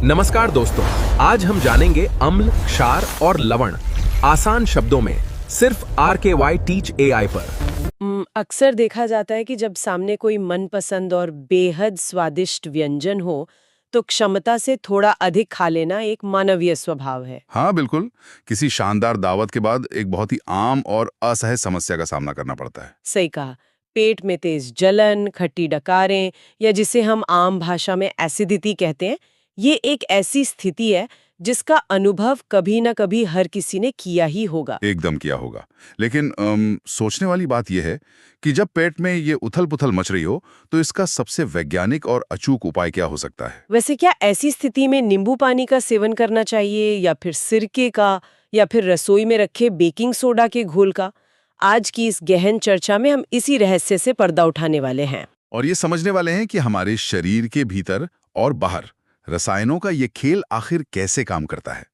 नमस्कार दोस्तों, आज हम जानेंगे अम्ल, क्षार और लवण आसान शब्दों में सिर्फ RKY टीच AI पर। अक्सर देखा जाता है कि जब सामने कोई मनपसंद और बेहद स्वादिष्ट व्यंजन हो तो क्षमता से थोड़ा अधिक खा लेना एक मानवीय स्वभाव है। हाँ बिल्कुल। किसी शानदार दावत के बाद एक बहुत ही आम और असहज समस्या का सामना करना पड़ता है। सही कहा। पेट में तेज जलन, खट्टी डकारें या जिसे हम आम भाषा में एसिडिटी कहते हैं, ये एक ऐसी स्थिति है जिसका अनुभव कभी न कभी हर किसी ने किया ही होगा। एकदम किया होगा। लेकिन सोचने वाली बात यह है कि जब पेट में ये उथल-पुथल मच रही हो, तो इसका सबसे वैज्ञानिक और अचूक उपाय क्या हो सकता है? वैसे क्या ऐसी स्थिति में नींबू पानी का सेवन करना चाहिए या फिर सिरके का या फिर रसोई में रखे बेकिंग सोडा के घोल का? आज की इस गहन चर्चा में हम इसी रहस्य से पर्दा उठाने वाले हैं। और ये समझने वाले हैं कि हमारे शरीर के भीतर और बाहर रसायनों का ये खेल आखिर कैसे काम करता है।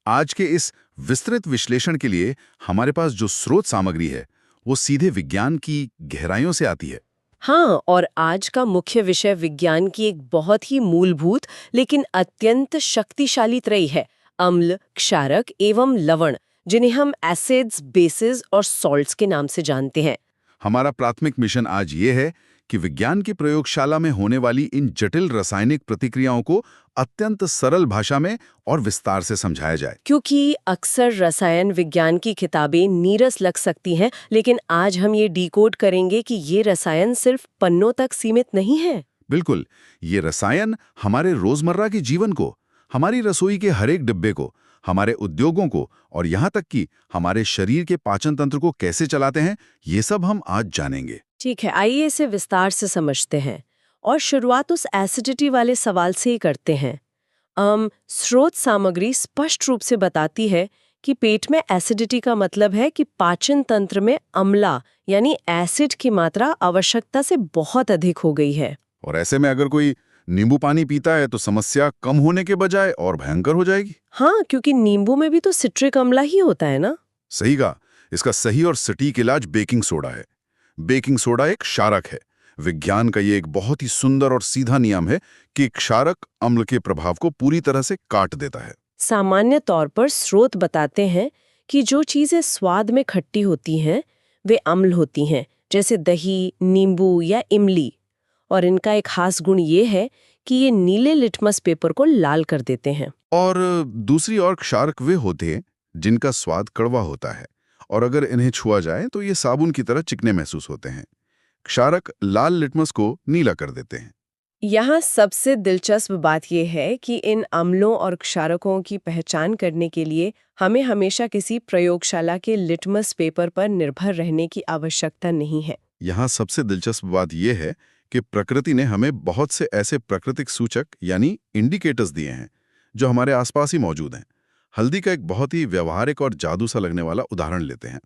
आज के इस विस्तृत विश्लेषण के लिए हमारे पास जो स्रोत सामग्री है, वो सीधे विज्ञान की गहराइयों से आती है। हाँ, और आज का मुख्य विषय विज्ञान की एक बहुत ही मूलभूत लेकिन अत्यंत शक्तिशाली त्रयी है, अम्ल, क्षारक एवं लवण, जिन्हें हम एसिड्स, बेसिस और सॉल्ट्स के नाम से जानते हैं। हमारा प्राथमिक मिशन आज ये है कि विज्ञान की प्रयोगशाला में होने वाली इन जटिल रासायनिक प्रतिक्रियाओं को अत्यंत सरल भाषा में और विस्तार से समझाया जाए। क्योंकि अक्सर रसायन विज्ञान की किताबें नीरस लग सकती हैं, लेकिन आज हम ये डिकोड करेंगे कि ये रसायन सिर्फ पन्नों तक सीमित नहीं है। बिल्कुल, ये रसायन हमारे रोजमर्रा के जीवन को, हमारी रसोई के हर एक डिब्बे को, हमारे उद्योगों को और यहाँ तक कि हमारे शरीर के पाचन तंत्र को कैसे चलाते हैं, ये सब हम आज जानेंगे। ठीक है, आइए इसे विस्तार से समझते हैं और शुरुआत उस एसिडिटी वाले सवाल से ही करते हैं। स्रोत सामग्री स्पष्ट रूप से बताती है कि पेट में एसिडिटी का मतलब है कि पाचन तंत्र में अम्ला यानी एसिड की मात्रा आवश्यकता से बहुत अधिक हो गई है। और ऐसे में अगर कोई नींबू पानी पीता है तो समस्या कम होने के बजाय और भयंकर हो जाएगी। हाँ, क्योंकि नींबू में भी तो सिट्रिक अम्ला ही होता है ना। सही कहा। इसका सही और सटीक इलाज बेकिंग सोडा है। बेकिंग सोडा एक क्षारक है। विज्ञान का ये एक बहुत ही सुंदर और सीधा नियम है कि क्षारक अम्ल के प्रभाव को पूरी तरह से काट देता है। सामान्य तौर पर स्रोत बताते हैं कि जो चीजें स्वाद में खट्टी होती हैं वे अम्ल होती हैं, जैसे दही, नींबू या इमली। और इनका एक खास गुण ये है कि ये नीले लिटमस पेपर को लाल कर देते हैं। और दूसरी ओर क्षारक वे होते हैं जिनका स्वाद कड़वा होता है और अगर इन्हें छुआ जाए तो ये साबुन की तरह चिकने महसूस होते हैं। क्षारक लाल लिटमस को नीला कर देते हैं। यहाँ सबसे दिलचस्प बात यह है कि इन अम्लों और क्षारकों की पहचान करने के लिए हमें हमेशा किसी प्रयोगशाला के लिटमस पेपर पर निर्भर रहने की आवश्यकता नहीं है। यहाँ सबसे दिलचस्प बात यह है कि प्रकृति ने हमें बहुत से ऐसे प्राकृतिक सूचक यानी इंडिकेटर्स दिए हैं जो हमारे आसपास ही मौजूद हैं। हल्दी का एक बहुत ही व्यवहारिक और जादू सा लगने वाला उदाहरण लेते हैं।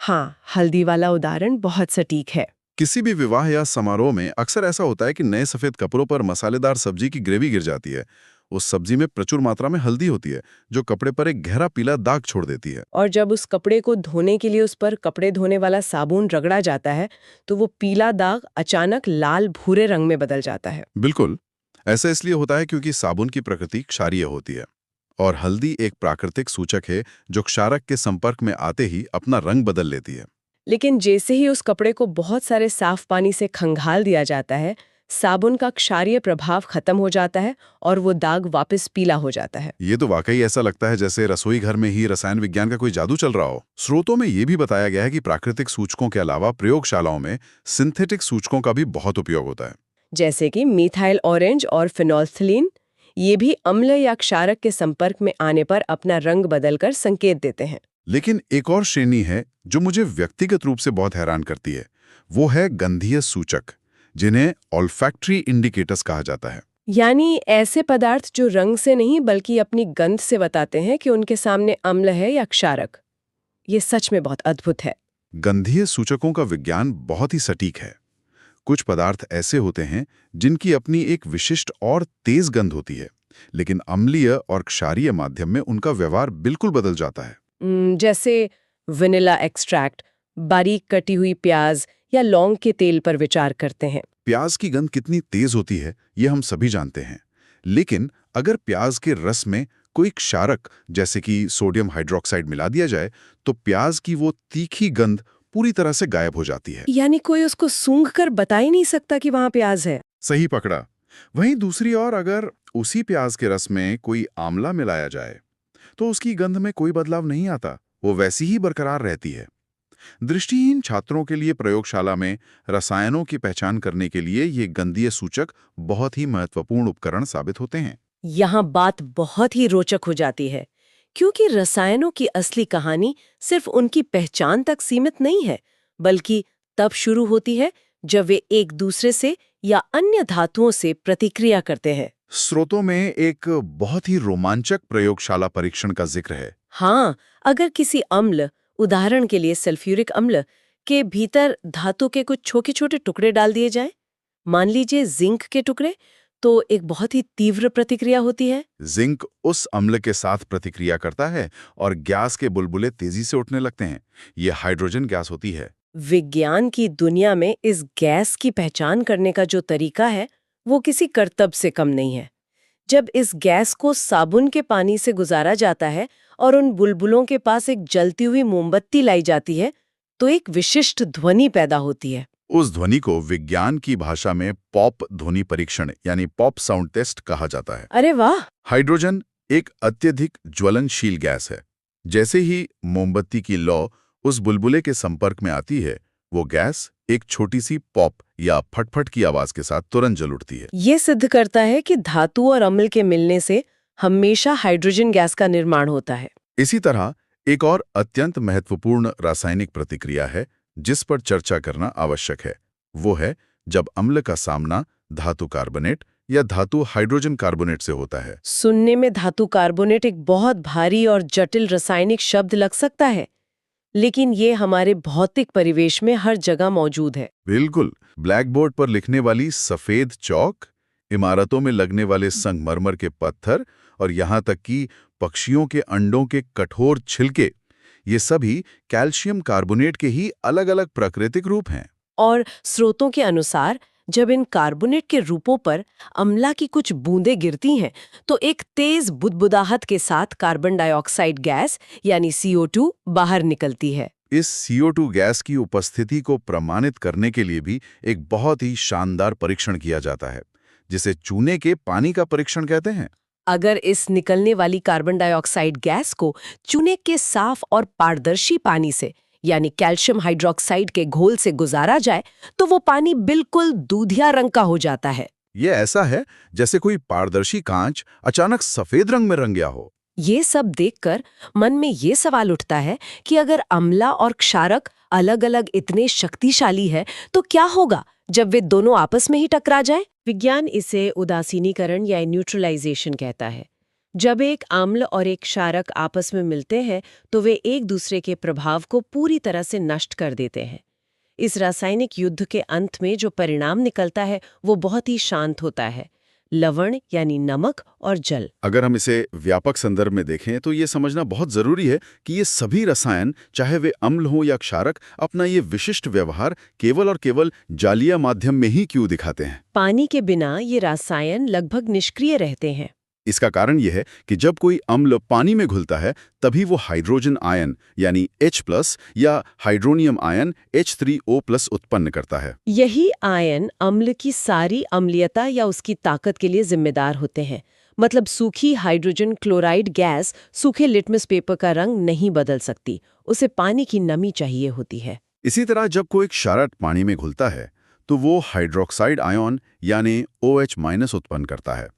हाँ, हल्दी वाला उदाहरण बहुत सटीक है। किसी भी विवाह या समारोह में अक्सर ऐसा होता है कि नए सफेद कपड़ों पर मसालेदार सब्जी की ग्रेवी गिर जाती है। उस सब्जी में प्रचुर मात्रा में हल्दी होती है जो कपड़े पर एक गहरा पीला दाग छोड़ देती है। और जब उस कपड़े को धोने के लिए उस पर कपड़े धोने वाला साबुन रगड़ा जाता है तो वो पीला दाग अचानक लाल भूरे रंग में बदल जाता है। बिल्कुल, ऐसा इसलिए होता है क्योंकि साबुन की प्रकृति क्षारीय होती है और हल्दी एक प्राकृतिक सूचक है जो क्षारक के संपर्क में आते ही अपना रंग बदल लेती है। लेकिन जैसे ही उस कपड़े को बहुत सारे साफ पानी से खंगाल दिया जाता है, साबुन का क्षारीय प्रभाव खत्म हो जाता है और वो दाग वापस पीला हो जाता है। ये तो वाकई ऐसा लगता है जैसे रसोई घर में ही रसायन विज्ञान का कोई जादू चल रहा हो। स्रोतों में ये भी बताया गया है कि प्राकृतिक सूचकों के अलावा प्रयोगशालाओं में सिंथेटिक सूचकों का भी बहुत उपयोग होता है, जैसे कि मिथाइल ऑरेंज और फिनोल्फथलीन। ये भी अम्ल या क्षारक के संपर्क में आने पर अपना रंग बदलकर संकेत देते हैं। लेकिन एक और श्रेणी है जो मुझे व्यक्तिगत रूप से बहुत हैरान करती है। वो है गंधीय सूचक, जिन्हें ऑल्फैक्टरी इंडिकेटर्स कहा जाता है। यानी ऐसे पदार्थ जो रंग से नहीं बल्कि अपनी गंध से बताते हैं कि उनके सामने अम्ल है या क्षारक। ये सच में बहुत अद्भुत है। गंधीय सूचकों का विज्ञान बहुत ही सटीक है। कुछ पदार्थ ऐसे होते हैं जिनकी अपनी एक विशिष्ट और तेज गंध होती है, लेकिन अम्लीय और क्षारीय माध्यम में उनका व्यवहार बिल्कुल बदल जाता है। जैसे वनीला एक्सट्रैक्ट, बारीक कटी हुई प्याज या लौंग के तेल पर विचार करते हैं। प्याज की गंध कितनी तेज होती है ये हम सभी जानते हैं, लेकिन अगर प्याज के रस में कोई क्षारक जैसे कि सोडियम हाइड्रोक्साइड मिला दिया जाए तो प्याज की वो तीखी गंध पूरी तरह से गायब हो जाती है। यानी कोई उसको सूंघ कर बता ही नहीं सकता कि वहां प्याज है। सही पकड़ा। वहीं दूसरी ओर अगर उसी प्याज के रस में कोई आंवला मिलाया जाए तो उसकी गंध में कोई बदलाव नहीं आता, वो वैसी ही बरकरार रहती है। दृष्टिहीन छात्रों के लिए प्रयोगशाला में रसायनों की पहचान करने के लिए ये गंधीय सूचक बहुत ही महत्वपूर्ण उपकरण साबित होते हैं। यहाँ बात बहुत ही रोचक हो जाती है, क्योंकि रसायनों की असली कहानी सिर्फ उनकी पहचान तक सीमित नहीं है, बल्कि तब शुरू होती है जब वे एक दूसरे से या अन्य धातुओं से प्रतिक्रिया करते हैं। स्रोतों में एक बहुत ही रोमांचक प्रयोगशाला परीक्षण का जिक्र है। हाँ, अगर किसी अम्ल, उदाहरण के लिए सल्फ्यूरिक अम्ल, के भीतर धातु के कुछ छोटे छोटे टुकड़े डाल दिए जाएं, मान लीजिए जिंक के टुकड़े, तो एक बहुत ही तीव्र प्रतिक्रिया होती है। जिंक उस अम्ल के साथ प्रतिक्रिया करता है और गैस के बुलबुले तेजी से उठने लगते हैं। ये हाइड्रोजन गैस होती है। विज्ञान की दुनिया में इस गैस की पहचान करने का जो तरीका है वो किसी करतब से कम नहीं है। जब इस गैस को साबुन के पानी से गुजारा जाता है और उन बुलबुलों के पास एक जलती हुई मोमबत्ती लाई जाती है तो एक विशिष्ट ध्वनि पैदा होती है। उस ध्वनि को विज्ञान की भाषा में पॉप ध्वनि परीक्षण यानी पॉप साउंड टेस्ट कहा जाता है। अरे वाह! हाइड्रोजन एक अत्यधिक ज्वलनशील गैस है। जैसे ही मोमबत्ती की लौ उस बुलबुले के संपर्क में आती है, वो गैस एक छोटी सी पॉप या फटफट की आवाज के साथ तुरंत जल उठती है। ये सिद्ध करता है कि धातु और अम्ल के मिलने से हमेशा हाइड्रोजन गैस का निर्माण होता है। इसी तरह एक और अत्यंत महत्वपूर्ण रासायनिक प्रतिक्रिया है जिस पर चर्चा करना आवश्यक है। वो है जब अम्ल का सामना धातु कार्बोनेट या धातु हाइड्रोजन कार्बोनेट से होता है। सुनने में धातु कार्बोनेट एक बहुत भारी और जटिल रासायनिक शब्द लग सकता है, लेकिन ये हमारे भौतिक परिवेश में हर जगह मौजूद है। बिल्कुल। ब्लैक बोर्ड पर लिखने वाली सफेद चौक, इमारतों में लगने वाले संगमरमर के पत्थर और यहाँ तक कि पक्षियों के अंडों के कठोर छिलके, ये सभी कैल्शियम कार्बोनेट के ही अलग-अलग प्राकृतिक रूप हैं। और स्रोतों के अनुसार जब इन कार्बोनेट के रूपों पर अम्ला की कुछ बूंदें गिरती हैं तो एक तेज बुदबुदाहट के साथ कार्बन डाइऑक्साइड गैस यानी CO2 बाहर निकलती है। इस CO2 गैस की उपस्थिति को प्रमाणित करने के लिए भी एक बहुत ही शानदार परीक्षण किया जाता है, जिसे चूने के पानी का परीक्षण कहते हैं। अगर इस निकलने वाली कार्बन डाइऑक्साइड गैस को चूने के साफ और पारदर्शी पानी से यानी कैल्शियम हाइड्रोक्साइड के घोल से गुजारा जाए तो वो पानी बिल्कुल दूधिया रंग का हो जाता है। ये ऐसा है जैसे कोई पारदर्शी कांच अचानक सफेद रंग में रंग गया हो। ये सब देखकर मन में ये सवाल उठता है कि अगर अम्ला और क्षारक अलग-अलग इतने शक्तिशाली है तो क्या होगा जब वे दोनों आपस में ही टकरा जाएं? विज्ञान इसे उदासीनीकरण या न्यूट्रलाइजेशन कहता है। जब एक अम्ल और एक क्षारक आपस में मिलते हैं तो वे एक दूसरे के प्रभाव को पूरी तरह से नष्ट कर देते हैं। इस रासायनिक युद्ध के अंत में जो परिणाम निकलता है वो बहुत ही शांत होता है, लवण यानी नमक और जल। अगर हम इसे व्यापक संदर्भ में देखें तो ये समझना बहुत जरूरी है कि ये सभी रसायन, चाहे वे अम्ल हो या क्षारक, अपना ये विशिष्ट व्यवहार केवल और केवल जालीय माध्यम में ही क्यों दिखाते हैं। पानी के बिना ये रसायन लगभग निष्क्रिय रहते हैं। इसका कारण यह है कि जब कोई अम्ल पानी में घुलता है तभी वो हाइड्रोजन आयन यानी H+ या हाइड्रोनियम आयन H3O+ उत्पन्न करता है। यही आयन अम्ल की सारी अम्लीयता या उसकी ताकत के लिए जिम्मेदार होते हैं। मतलब सूखी हाइड्रोजन क्लोराइड गैस सूखे लिटमस पेपर का रंग नहीं बदल सकती, उसे पानी की नमी चाहिए होती है। इसी तरह जब कोई क्षारक पानी में घुलता है तो वो हाइड्रोक्साइड आयन यानी OH- उत्पन्न करता है।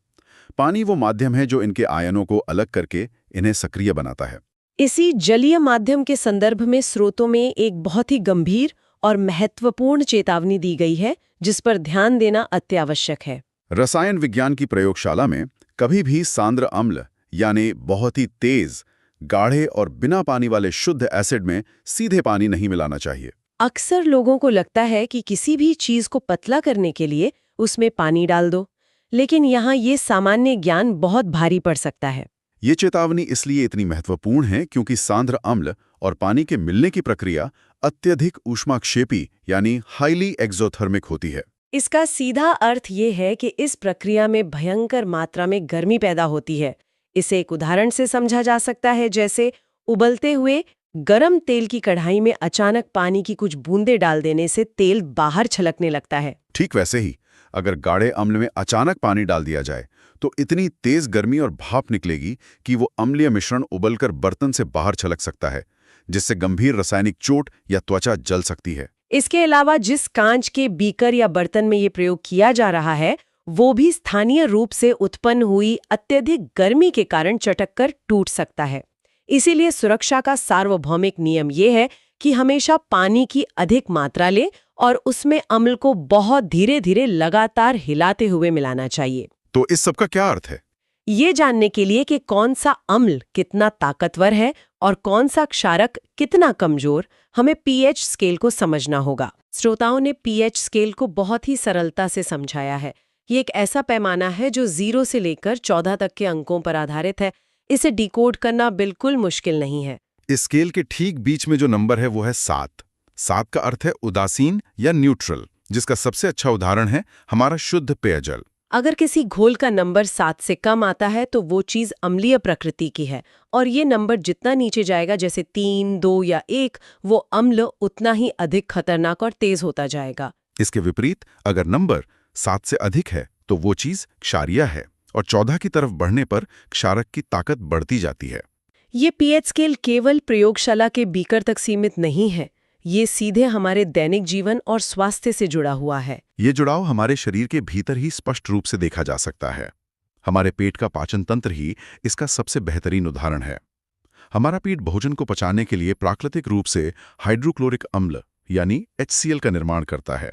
पानी वो माध्यम है जो इनके आयनों को अलग करके इन्हें सक्रिय बनाता है। इसी जलीय माध्यम के संदर्भ में स्रोतों में एक बहुत ही गंभीर और महत्वपूर्ण चेतावनी दी गई है जिस पर ध्यान देना अत्यावश्यक है। रसायन विज्ञान की प्रयोगशाला में कभी भी सांद्र अम्ल यानी बहुत ही तेज, गाढ़े और बिना पानी वाले शुद्ध एसिड में सीधे पानी नहीं मिलाना चाहिए। अक्सर लोगों को लगता है कि किसी भी चीज को पतला करने के लिए उसमें पानी डाल दो, लेकिन यहाँ ये सामान्य ज्ञान बहुत भारी पड़ सकता है। ये चेतावनी इसलिए इतनी महत्वपूर्ण है क्योंकि सांद्र अम्ल और पानी के मिलने की प्रक्रिया अत्यधिक ऊष्माक्षेपी यानी हाईली एक्सोथर्मिक होती है। इसका सीधा अर्थ ये है कि इस प्रक्रिया में भयंकर मात्रा में गर्मी पैदा होती है। इसे एक उदाहरण से समझा जा सकता है, जैसे उबलते हुए गरम तेल की कढ़ाई में अचानक पानी की कुछ बूंदें डाल देने से तेल बाहर छलकने लगता है। ठीक वैसे ही अगर गाढ़े अम्ल में अचानक पानी डाल दिया जाए तो इतनी तेज गर्मी और भाप निकलेगी कि वो अम्लीय मिश्रण उबलकर बर्तन से बाहर छलक सकता है, जिससे गंभीर रासायनिक चोट या त्वचा जल सकती है। इसके अलावा जिस कांच के बीकर या बर्तन में ये प्रयोग किया जा रहा है, वो भी स्थानीय रूप से उत्पन्न हुई अत्यधिक गर्मी के कारण चटककर टूट सकता है। इसीलिए सुरक्षा का सार्वभौमिक नियम ये है कि हमेशा पानी की अधिक मात्रा ले और उसमें अम्ल को बहुत धीरे धीरे लगातार हिलाते हुए मिलाना चाहिए। तो इस सब का क्या अर्थ है? ये जानने के लिए कि कौन सा अम्ल कितना ताकतवर है और कौन सा क्षारक कितना कमजोर, हमें पीएच स्केल को समझना होगा। श्रोताओं ने पीएच स्केल को बहुत ही सरलता से समझाया है। ये एक ऐसा पैमाना है जो 0 से लेकर 14 तक के अंकों पर आधारित है। इसे डिकोड करना बिल्कुल मुश्किल नहीं है। इस स्केल के ठीक बीच में जो नंबर है वो है 7। 7 का अर्थ है उदासीन या न्यूट्रल, जिसका सबसे अच्छा उदाहरण है हमारा शुद्ध पेयजल। अगर किसी घोल का नंबर 7 से कम आता है तो वो चीज अम्लीय प्रकृति की है, और ये नंबर जितना नीचे जाएगा, जैसे 3, 2 या 1, वो अम्ल उतना ही अधिक खतरनाक और तेज होता जाएगा। इसके विपरीत अगर नंबर 7 से अधिक है तो वो चीज क्षारीय है, और 14 की तरफ बढ़ने पर क्षारक की ताकत बढ़ती जाती है। ये पीएच स्केल केवल प्रयोगशाला के बीकर तक सीमित नहीं है, ये सीधे हमारे दैनिक जीवन और स्वास्थ्य से जुड़ा हुआ है। ये जुड़ाव हमारे शरीर के भीतर ही स्पष्ट रूप से देखा जा सकता है। हमारे पेट का पाचन तंत्र ही इसका सबसे बेहतरीन उदाहरण है। हमारा पेट भोजन को पचाने के लिए प्राकृतिक रूप से हाइड्रोक्लोरिक अम्ल यानी HCl का निर्माण करता है।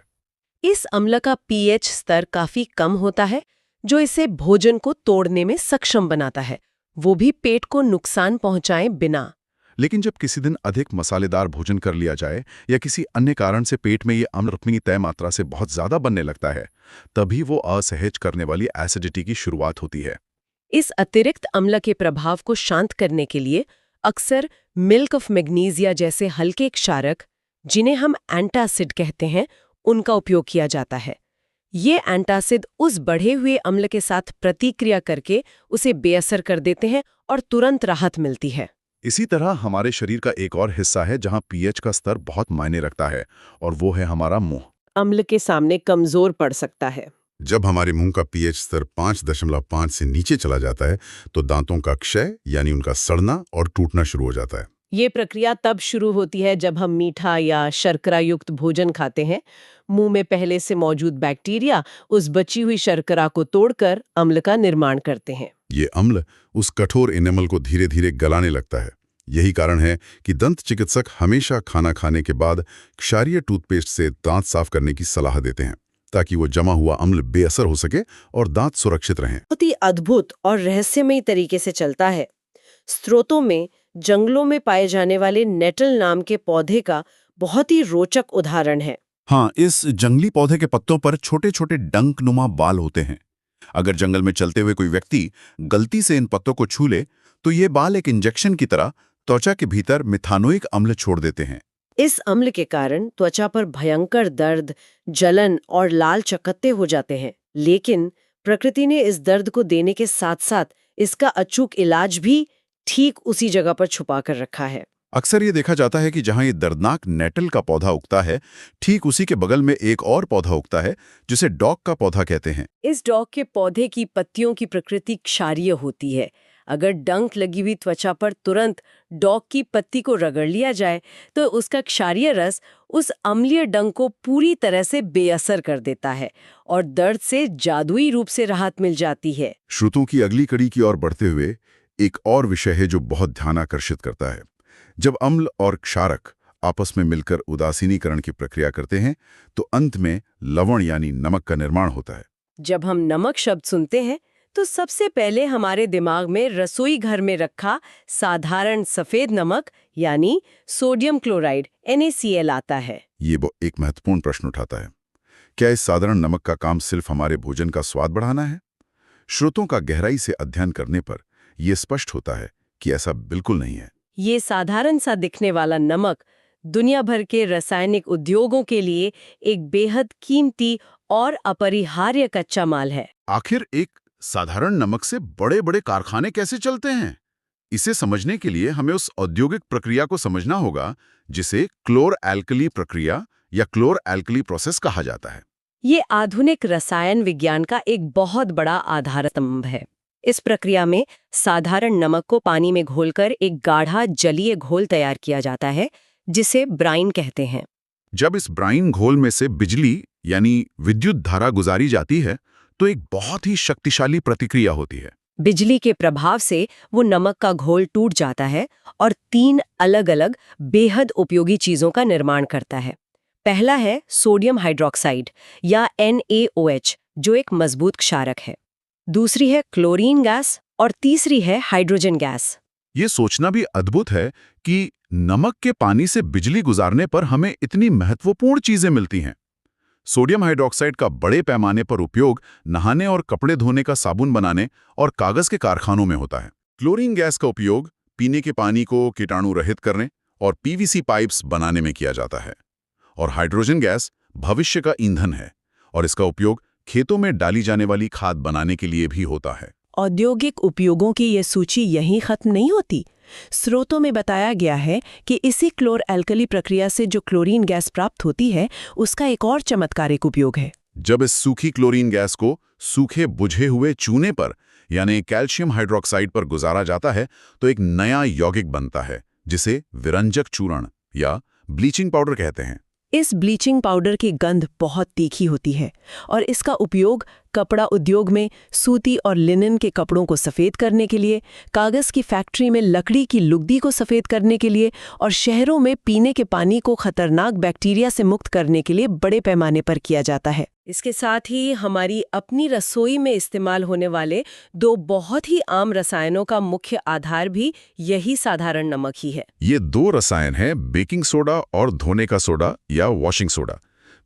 इस अम्ल का पीएच स्तर काफी कम होता है, जो इसे भोजन को तोड़ने में सक्षम बनाता है, वो भी पेट को नुकसान पहुंचाए बिना। लेकिन जब किसी दिन अधिक मसालेदार भोजन कर लिया जाए या किसी अन्य कारण से पेट में ये अम्ल अपनी तय मात्रा से बहुत ज्यादा बनने लगता है, तभी वो असहज करने वाली एसिडिटी की शुरुआत होती है। इस अतिरिक्त अम्ल के प्रभाव को शांत करने के लिए अक्सर मिल्क ऑफ मैग्नीशिया जैसे हल्के क्षारक, जिन्हें हम एंटासिड कहते हैं, उनका उपयोग किया जाता है। ये एंटासिड उस बढ़े हुए अम्ल के साथ प्रतिक्रिया करके उसे बेअसर कर देते हैं और तुरंत राहत मिलती है। इसी तरह हमारे शरीर का एक और हिस्सा है जहां पीएच का स्तर बहुत मायने रखता है, और वो है हमारा मुंह। अम्ल के सामने कमजोर पड़ सकता है। जब हमारे मुंह का पीएच स्तर 5.5 से नीचे चला जाता है तो दांतों का क्षय यानी उनका सड़ना और टूटना शुरू हो जाता है। ये प्रक्रिया तब शुरू होती है जब हम मीठा या शर्करा युक्त भोजन खाते हैं। मुंह में पहले से मौजूद बैक्टीरिया उस बची हुई शर्करा को तोड़कर अम्ल का निर्माण करते हैं। ये अम्ल उस कठोर इनेमल को धीरे धीरे गलाने लगता है। यही कारण है कि दंत चिकित्सक हमेशा खाना खाने के बाद क्षारीय टूथपेस्ट से दांत साफ करने की सलाह देते हैं, ताकि वो जमा हुआ अम्ल बेअसर हो सके और दांत सुरक्षित रहें। बहुत ही अद्भुत और रहस्यमयी तरीके से चलता है। स्रोतों में जंगलों में पाए जाने वाले नेटल नाम के पौधे का बहुत ही रोचक उदाहरण है। हाँ, इस जंगली पौधे के पत्तों पर छोटे छोटे डंकनुमा बाल होते हैं। अगर जंगल में चलते हुए कोई व्यक्ति गलती से इन पत्तों को छू ले तो ये बाल एक इंजेक्शन की तरह त्वचा के भीतर मिथानोइक अम्ल छोड़ देते हैं। इस अम्ल के कारण त्वचा पर भयंकर दर्द, जलन और लाल चकत्ते हो जाते हैं। लेकिन प्रकृति ने इस दर्द को देने के साथ साथ इसका अचूक इलाज भी ठीक उसी जगह पर छुपा कर रखा है। अक्सर ये देखा जाता है कि जहां ये दर्दनाक नेटल का पौधा उगता है, ठीक उसी के बगल में एक और पौधा उगता है जिसे डॉग का पौधा कहते हैं। इस डॉग के पौधे की पत्तियों की प्रकृति क्षारीय होती है। अगर डंक लगी हुई त्वचा पर तुरंत डॉग की पत्ती को रगड़ लिया जाए तो उसका क्षारीय रस उस अम्लीय डंक को पूरी तरह से बेअसर कर देता है और दर्द से जादुई रूप से राहत मिल जाती है। श्रुतों की अगली कड़ी की ओर बढ़ते हुए एक और विषय है जो बहुत ध्यान आकर्षित करता है। जब अम्ल और क्षारक आपस में मिलकर उदासीनीकरण की प्रक्रिया करते हैं तो अंत में लवण यानी नमक का निर्माण होता है। जब हम नमक शब्द सुनते हैं तो सबसे पहले हमारे दिमाग में रसोई घर में रखा साधारण सफेद नमक यानी सोडियम क्लोराइड NaCl आता है। ये वो एक महत्वपूर्ण प्रश्न उठाता है, क्या इस साधारण नमक का काम सिर्फ हमारे भोजन का स्वाद बढ़ाना है? श्रुतों का गहराई से अध्ययन करने पर यह स्पष्ट होता है कि ऐसा बिल्कुल नहीं है। ये साधारण सा दिखने वाला नमक दुनिया भर के रासायनिक उद्योगों के लिए एक बेहद कीमती और अपरिहार्य कच्चा माल है। आखिर एक साधारण नमक से बड़े बड़े कारखाने कैसे चलते हैं? इसे समझने के लिए हमें उस औद्योगिक प्रक्रिया को समझना होगा जिसे क्लोर एल्कली प्रक्रिया या क्लोर एल्कली प्रोसेस कहा जाता है। ये आधुनिक रसायन विज्ञान का एक बहुत बड़ा आधार स्तंभ है। इस प्रक्रिया में साधारण नमक को पानी में घोलकर एक गाढ़ा जलीय घोल तैयार किया जाता है, जिसे ब्राइन कहते हैं। जब इस ब्राइन घोल में से बिजली यानी विद्युत धारा गुजारी जाती है तो एक बहुत ही शक्तिशाली प्रतिक्रिया होती है। बिजली के प्रभाव से वो नमक का घोल टूट जाता है और 3 अलग-अलग बेहद उपयोगी चीजों का निर्माण करता है। पहला है सोडियम हाइड्रोक्साइड या NaOH, जो एक मजबूत क्षारक है। दूसरी है क्लोरीन गैस और तीसरी है हाइड्रोजन गैस। ये सोचना भी अद्भुत है कि नमक के पानी से बिजली गुजारने पर हमें इतनी महत्वपूर्ण चीजें मिलती हैं। सोडियम हाइड्रोक्साइड का बड़े पैमाने पर उपयोग नहाने और कपड़े धोने का साबुन बनाने और कागज के कारखानों में होता है। क्लोरीन गैस का उपयोग पीने के पानी को कीटाणु रहित करने और PVC पाइप्स बनाने में किया जाता है। और हाइड्रोजन गैस भविष्य का ईंधन है और इसका उपयोग खेतों में डाली जाने वाली खाद बनाने के लिए भी होता है। औद्योगिक उपयोगों की ये सूची यहीं खत्म नहीं होती। स्रोतों में बताया गया है कि इसी क्लोर एल्कली प्रक्रिया से जो क्लोरीन गैस प्राप्त होती है, उसका एक और चमत्कारिक उपयोग है। जब इस सूखी क्लोरीन गैस को सूखे बुझे हुए चूने पर यानी कैल्शियम हाइड्रोक्साइड पर गुजारा जाता है तो एक नया यौगिक बनता है जिसे विरंजक चूर्ण या ब्लीचिंग पाउडर कहते हैं। इस ब्लीचिंग पाउडर की गंध बहुत तीखी होती है और इसका उपयोग कपड़ा उद्योग में सूती और लिनन के कपड़ों को सफ़ेद करने के लिए, कागज़ की फैक्ट्री में लकड़ी की लुगदी को सफ़ेद करने के लिए और शहरों में पीने के पानी को खतरनाक बैक्टीरिया से मुक्त करने के लिए बड़े पैमाने पर किया जाता है। इसके साथ ही हमारी अपनी रसोई में इस्तेमाल होने वाले 2 बहुत ही आम रसायनों का मुख्य आधार भी यही साधारण नमक ही है। ये 2 रसायन हैं, बेकिंग सोडा और धोने का सोडा या वॉशिंग सोडा।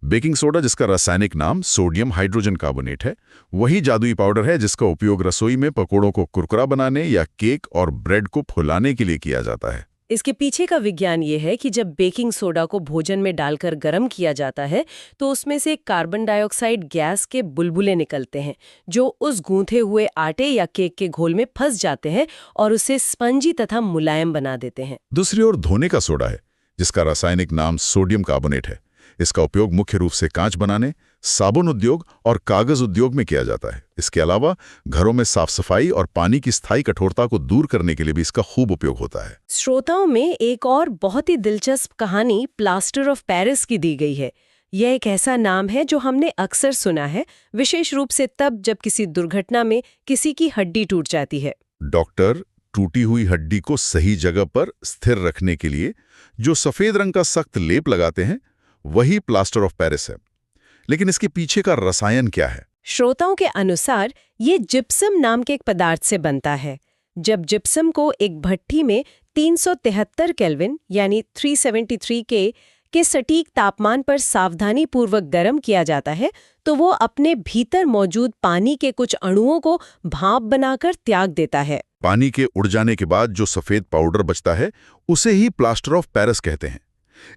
बेकिंग सोडा, जिसका रासायनिक नाम सोडियम हाइड्रोजन कार्बोनेट है, वही जादुई पाउडर है जिसका उपयोग रसोई में पकोड़ों को कुरकुरा बनाने या केक और ब्रेड को फुलाने के लिए किया जाता है। इसके पीछे का विज्ञान ये है कि जब बेकिंग सोडा को भोजन में डालकर गर्म किया जाता है तो उसमें से कार्बन डाइऑक्साइड गैस के बुलबुले निकलते हैं, जो उस गूंथे हुए आटे या केक के घोल में फंस जाते हैं और उसे स्पंजी तथा मुलायम बना देते हैं। दूसरी ओर धोने का सोडा है, जिसका रासायनिक नाम सोडियम कार्बोनेट है। इसका उपयोग मुख्य रूप से कांच बनाने, साबुन उद्योग और कागज उद्योग में किया जाता है। इसके अलावा घरों में साफ सफाई और पानी की स्थायी कठोरता को दूर करने के लिए भी इसका खूब उपयोग होता है। श्रोताओं में एक और बहुत ही दिलचस्प कहानी प्लास्टर ऑफ पेरिस की दी गई है। यह एक ऐसा नाम है जो हमने अक्सर सुना है, विशेष रूप से तब जब किसी दुर्घटना में किसी की हड्डी टूट जाती है। डॉक्टर टूटी हुई हड्डी को सही जगह पर स्थिर रखने के लिए जो सफेद रंग का सख्त लेप लगाते हैं, वही प्लास्टर ऑफ पेरिस है। लेकिन इसके पीछे का रसायन क्या है? श्रोताओं के अनुसार ये जिप्सम नाम के एक पदार्थ से बनता है। जब जिप्सम को एक भट्ठी में 373 केल्विन यानी 373 के सटीक तापमान पर सावधानी पूर्वक गर्म किया जाता है तो वो अपने भीतर मौजूद पानी के कुछ अणुओं को भाप बनाकर त्याग देता है। पानी के उड़ जाने के बाद जो सफेद पाउडर बचता है उसे ही प्लास्टर ऑफ पेरिस कहते हैं।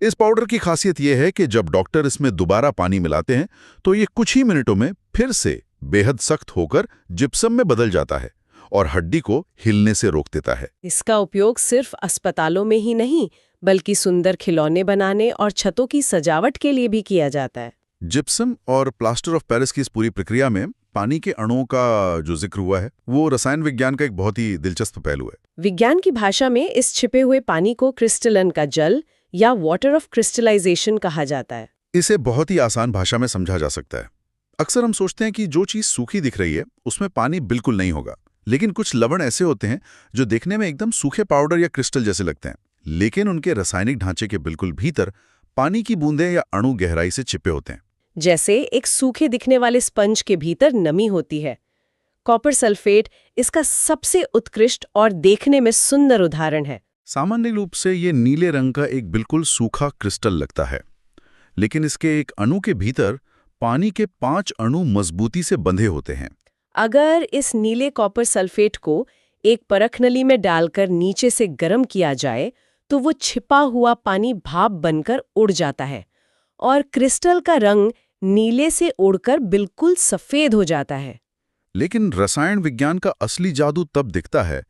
इस पाउडर की खासियत यह है कि जब डॉक्टर इसमें दोबारा पानी मिलाते हैं तो ये कुछ ही मिनटों में फिर से बेहद सख्त होकर जिप्सम में बदल जाता है और हड्डी को हिलने से रोक देता है। इसका उपयोग सिर्फ अस्पतालों में ही नहीं बल्कि सुंदर खिलौने बनाने और छतों की सजावट के लिए भी किया जाता है। जिप्सम और प्लास्टर ऑफ पेरिस की इस पूरी प्रक्रिया में पानी के अणुओं का जो जिक्र हुआ है वो रसायन विज्ञान का एक बहुत ही दिलचस्प पहलू है। विज्ञान की भाषा में इस छिपे हुए पानी को क्रिस्टलन का जल या वाटर ऑफ क्रिस्टलाइजेशन कहा जाता है। इसे बहुत ही आसान भाषा में समझा जा सकता है। अक्सर हम सोचते हैं कि जो चीज सूखी दिख रही है उसमें पानी बिल्कुल नहीं होगा, लेकिन कुछ लवण ऐसे होते हैं जो देखने में एकदम सूखे पाउडर या क्रिस्टल जैसे लगते हैं, लेकिन उनके रासायनिक ढांचे के बिल्कुल भीतर पानी की बूंदें या अणु गहराई से छिपे होते हैं। जैसे एक सूखे दिखने वाले स्पंज के भीतर नमी होती है। कॉपर सल्फेट इसका सबसे उत्कृष्ट और देखने में सुंदर उदाहरण है। सामान्य रूप से ये नीले रंग का एक बिल्कुल सूखा क्रिस्टल लगता है, लेकिन इसके एक अणु के भीतर पानी के 5 अणु मजबूती से बंधे होते हैं। अगर इस नीले कॉपर सल्फेट को एक परखनली में डालकर नीचे से गर्म किया जाए तो वो छिपा हुआ पानी भाप बनकर उड़ जाता है और क्रिस्टल का रंग नीले से उड़कर बिल्कुल सफेद हो जाता है। लेकिन रसायन विज्ञान का असली जादू तब दिखता है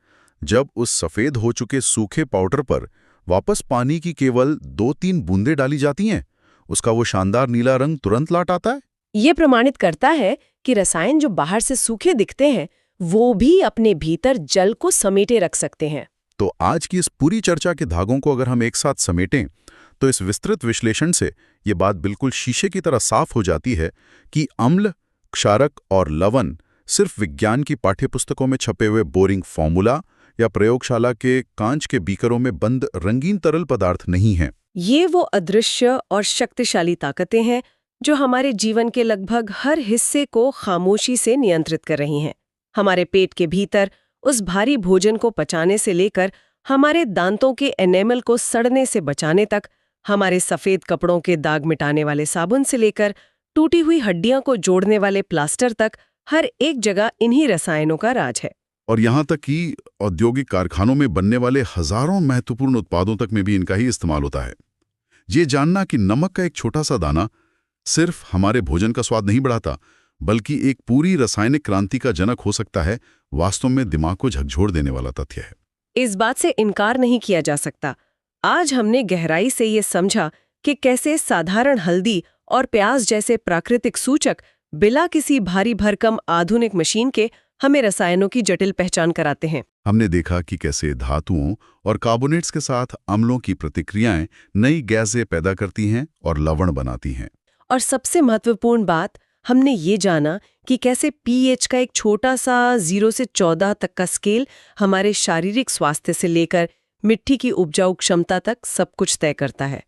जब उस सफेद हो चुके सूखे पाउडर पर वापस पानी की केवल 2-3 बूंदें डाली जाती हैं। उसका वो शानदार नीला रंग तुरंत लौट आता है। ये प्रमाणित करता है कि रसायन जो बाहर से सूखे दिखते हैं वो भी अपने भीतर जल को समेटे रख सकते हैं। तो आज की इस पूरी चर्चा के धागों को अगर हम एक साथ समेटें तो इस विस्तृत विश्लेषण से ये बात बिल्कुल शीशे की तरह साफ हो जाती है कि अम्ल, क्षारक और लवण सिर्फ विज्ञान की पाठ्यपुस्तकों में छपे हुए बोरिंग फॉर्मूला या प्रयोगशाला के कांच के बीकरों में बंद रंगीन तरल पदार्थ नहीं हैं। ये वो अदृश्य और शक्तिशाली ताकतें हैं जो हमारे जीवन के लगभग हर हिस्से को खामोशी से नियंत्रित कर रही हैं। हमारे पेट के भीतर उस भारी भोजन को पचाने से लेकर हमारे दांतों के एनेमल को सड़ने से बचाने तक, हमारे सफेद कपड़ों के दाग मिटाने वाले साबुन से लेकर टूटी हुई हड्डियां को जोड़ने वाले प्लास्टर तक, हर एक जगह इन्हीं रसायनों का राज है। और यहाँ तक कि औद्योगिक कारखानों में बनने वाले हजारों महत्वपूर्ण उत्पादों तक में भी इनका ही इस्तेमाल होता है। ये जानना कि नमक का एक छोटा सा दाना सिर्फ हमारे भोजन का स्वाद नहीं बढ़ाता, बल्कि एक पूरी रासायनिक क्रांति का जनक हो सकता है, वास्तव में दिमाग को झकझोर देने वाला तथ्य है। इस बात से इनकार नहीं किया जा सकता। आज हमने गहराई से ये समझा कि कैसे साधारण हल्दी और प्याज जैसे प्राकृतिक सूचक बिना किसी भारी भरकम आधुनिक मशीन के हमें रसायनों की जटिल पहचान कराते हैं। हमने देखा कि कैसे धातुओं और कार्बोनेट्स के साथ अम्लों की प्रतिक्रियाएं नई गैसें पैदा करती हैं और लवण बनाती हैं। और सबसे महत्वपूर्ण बात, हमने ये जाना कि कैसे पीएच का एक छोटा सा 0 से 14 तक का स्केल हमारे शारीरिक स्वास्थ्य से लेकर मिट्टी की उपजाऊ क्षमता तक सब कुछ तय करता है।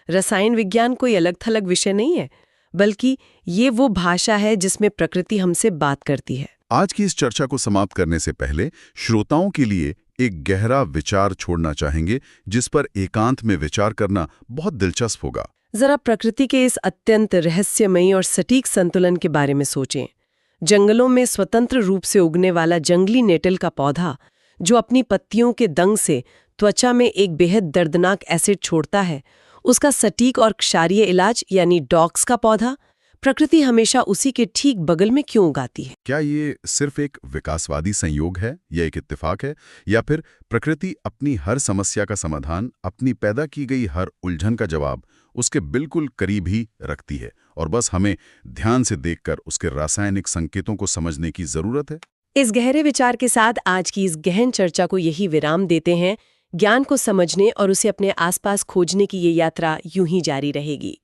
रसायन विज्ञान कोई अलग थलग विषय नहीं है, बल्कि ये वो भाषा है जिसमें प्रकृति हमसे बात करती है। आज की इस चर्चा को समाप्त करने से पहले श्रोताओं के लिए एक गहरा विचार छोड़ना चाहेंगे, जिस पर एकांत में विचार करना बहुत दिलचस्प होगा। जरा प्रकृति के इस अत्यंत रहस्यमयी और सटीक संतुलन के बारे में सोचें। जंगलों में स्वतंत्र रूप से उगने वाला जंगली नेटल का पौधा, जो अपनी पत्तियों के दंग से त्वचा में एक बेहद दर्दनाक एसिड छोड़ता है, उसका सटीक और क्षारीय इलाज यानी डॉक्स का पौधा, प्रकृति हमेशा उसी के ठीक बगल में क्यों उगाती है? क्या ये सिर्फ एक विकासवादी संयोग है या एक इत्तेफाक है, या फिर प्रकृति अपनी हर समस्या का समाधान, अपनी पैदा की गई हर उलझन का जवाब उसके बिल्कुल करीब ही रखती है और बस हमें ध्यान से देखकर उसके रासायनिक संकेतों को समझने की जरूरत है? इस गहरे विचार के साथ आज की इस गहन चर्चा को यही विराम देते हैं। ज्ञान को समझने और उसे अपने आसपास खोजने की ये यात्रा यूं ही जारी रहेगी।